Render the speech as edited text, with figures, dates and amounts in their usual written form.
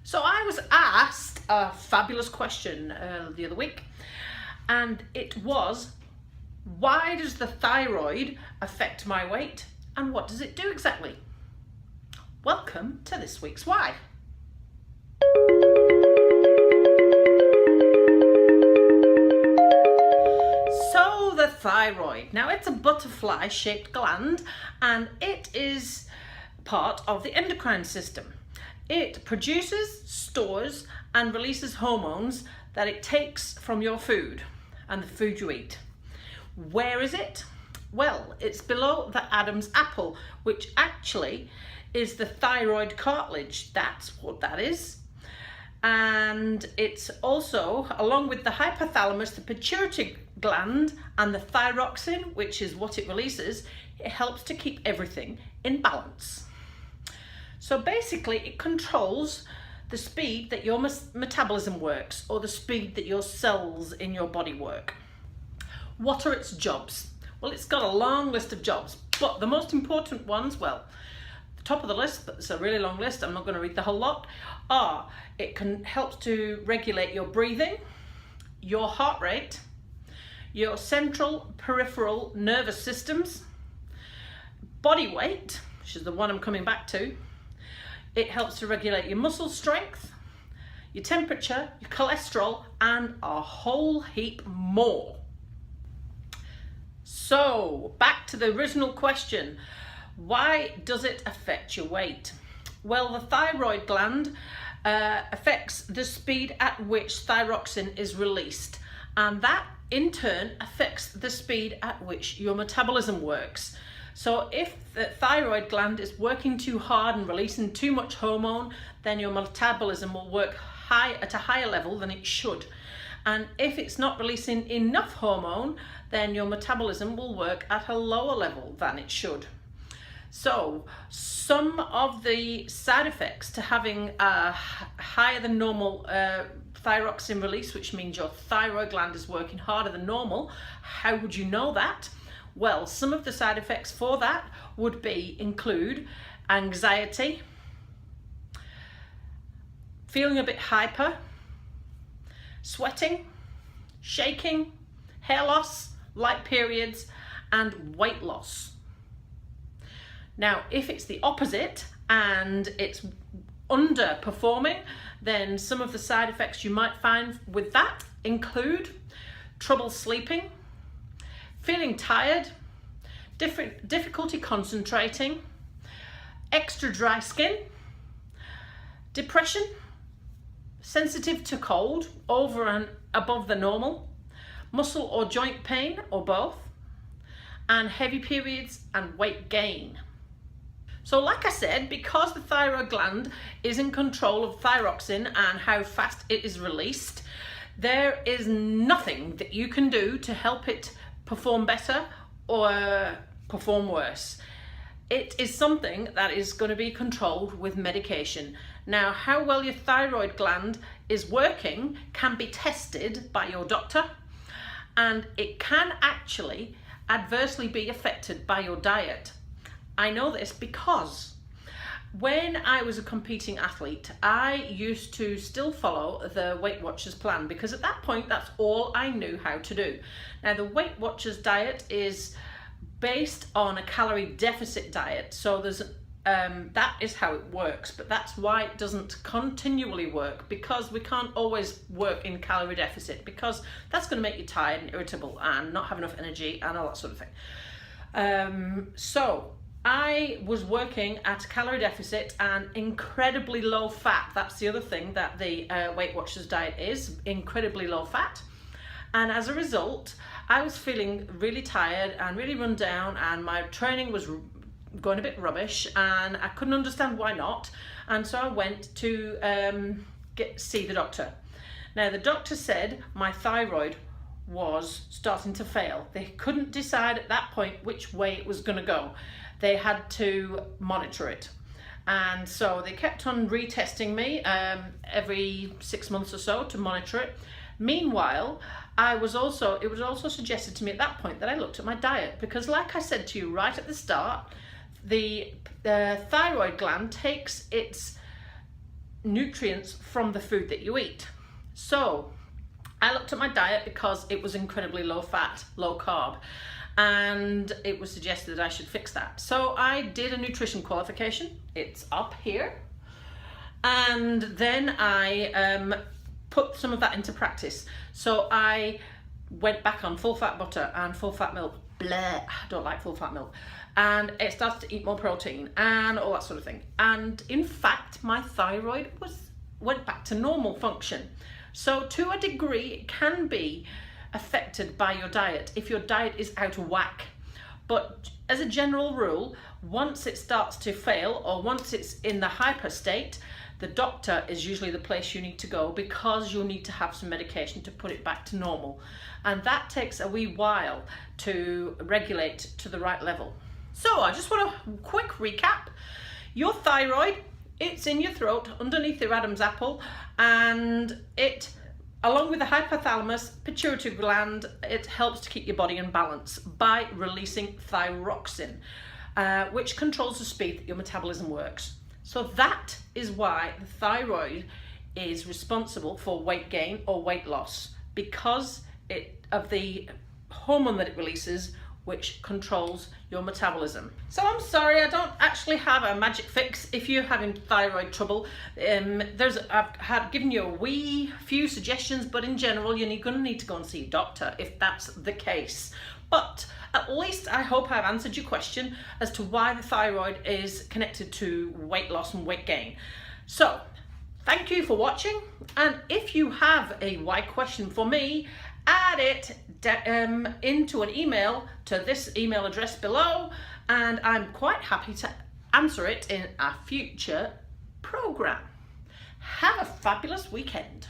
So I was asked a fabulous question the other week, and it was, why does the thyroid affect my weight and what does it do exactly? Welcome to this week's Why. So the thyroid, now it's a butterfly shaped gland and it is part of the endocrine system. It produces, stores and releases hormones that it takes from your food and the food you eat. Where is it? Well, it's below the Adam's apple, which actually is the thyroid cartilage. That's what that is. And it's also, along with the hypothalamus, the pituitary gland and the thyroxine, which is what it releases, it helps to keep everything in balance. So basically it controls the speed that your metabolism works, or the speed that your cells in your body work. What are its jobs? Well, it's got a long list of jobs, but the most important ones, well, the top of the list, but it's a really long list, I'm not going to read the whole lot, are it helps to regulate your breathing, your heart rate, your central peripheral nervous systems, body weight, which is the one I'm coming back to. It helps to regulate your muscle strength, your temperature, your cholesterol, and a whole heap more. So, back to the original question, why does it affect your weight? Well, the thyroid gland affects the speed at which thyroxine is released, and that in turn affects the speed at which your metabolism works. So if the thyroid gland is working too hard and releasing too much hormone, then your metabolism will work at a higher level than it should. And if it's not releasing enough hormone, then your metabolism will work at a lower level than it should. So some of the side effects to having a higher than normal thyroxine release, which means your thyroid gland is working harder than normal, how would you know that? Well, some of the side effects for that would include anxiety, feeling a bit hyper, sweating, shaking, hair loss, light periods, and weight loss. Now, if it's the opposite and it's underperforming, then some of the side effects you might find with that include trouble sleeping, feeling tired, difficulty concentrating, extra dry skin, depression, sensitive to cold over and above the normal, muscle or joint pain or both, and heavy periods and weight gain. So like I said, because the thyroid gland is in control of thyroxine and how fast it is released, there is nothing that you can do to help it perform better or perform worse. It is something that is going to be controlled with medication. Now, how well your thyroid gland is working can be tested by your doctor, and it can actually adversely be affected by your diet. I know this because when I was a competing athlete, I used to still follow the Weight Watchers plan, because at that point, that's all I knew how to do. Now, the Weight Watchers diet is based on a calorie deficit diet. So that is how it works, but that's why it doesn't continually work, because we can't always work in calorie deficit, because that's going to make you tired and irritable and not have enough energy and all that sort of thing. So I was working at a calorie deficit and incredibly low fat. That's the other thing that the Weight Watchers diet is, incredibly low fat. And as a result, I was feeling really tired and really run down, and my training was going a bit rubbish, and I couldn't understand why not. And so I went to see the doctor. Now, the doctor said my thyroid was starting to fail. They couldn't decide at that point which way it was going to go. They had to monitor it. And so they kept on retesting me every 6 months or so to monitor it. Meanwhile, it was also suggested to me at that point that I looked at my diet, because like I said to you right at the start, the thyroid gland takes its nutrients from the food that you eat. So I looked at my diet because it was incredibly low fat, low carb, and it was suggested that I should fix that. So I did a nutrition qualification. It's up here. And then I put some of that into practice. So I went back on full fat butter and full fat milk. Bleh, I don't like full fat milk. And it started to eat more protein and all that sort of thing. And in fact, my thyroid went back to normal function. So to a degree, it can be affected by your diet if your diet is out of whack. But as a general rule, once it starts to fail or once it's in the hyper state, the doctor is usually the place you need to go, because you'll need to have some medication to put it back to normal. And that takes a wee while to regulate to the right level. So I just want a quick recap. Your thyroid, it's in your throat underneath your Adam's apple, and it, along with the hypothalamus, pituitary gland, it helps to keep your body in balance by releasing thyroxine, which controls the speed that your metabolism works. So that is why the thyroid is responsible for weight gain or weight loss, because of the hormone that it releases, which controls your metabolism. So I'm sorry, I don't actually have a magic fix if you're having thyroid trouble. I've given you a few suggestions, but in general, you're going to need to go and see a doctor if that's the case. But at least I hope I've answered your question as to why the thyroid is connected to weight loss and weight gain. So thank you for watching. And if you have a why question for me, add it into an email to this email address below, and I'm quite happy to answer it in a future program. Have a fabulous weekend.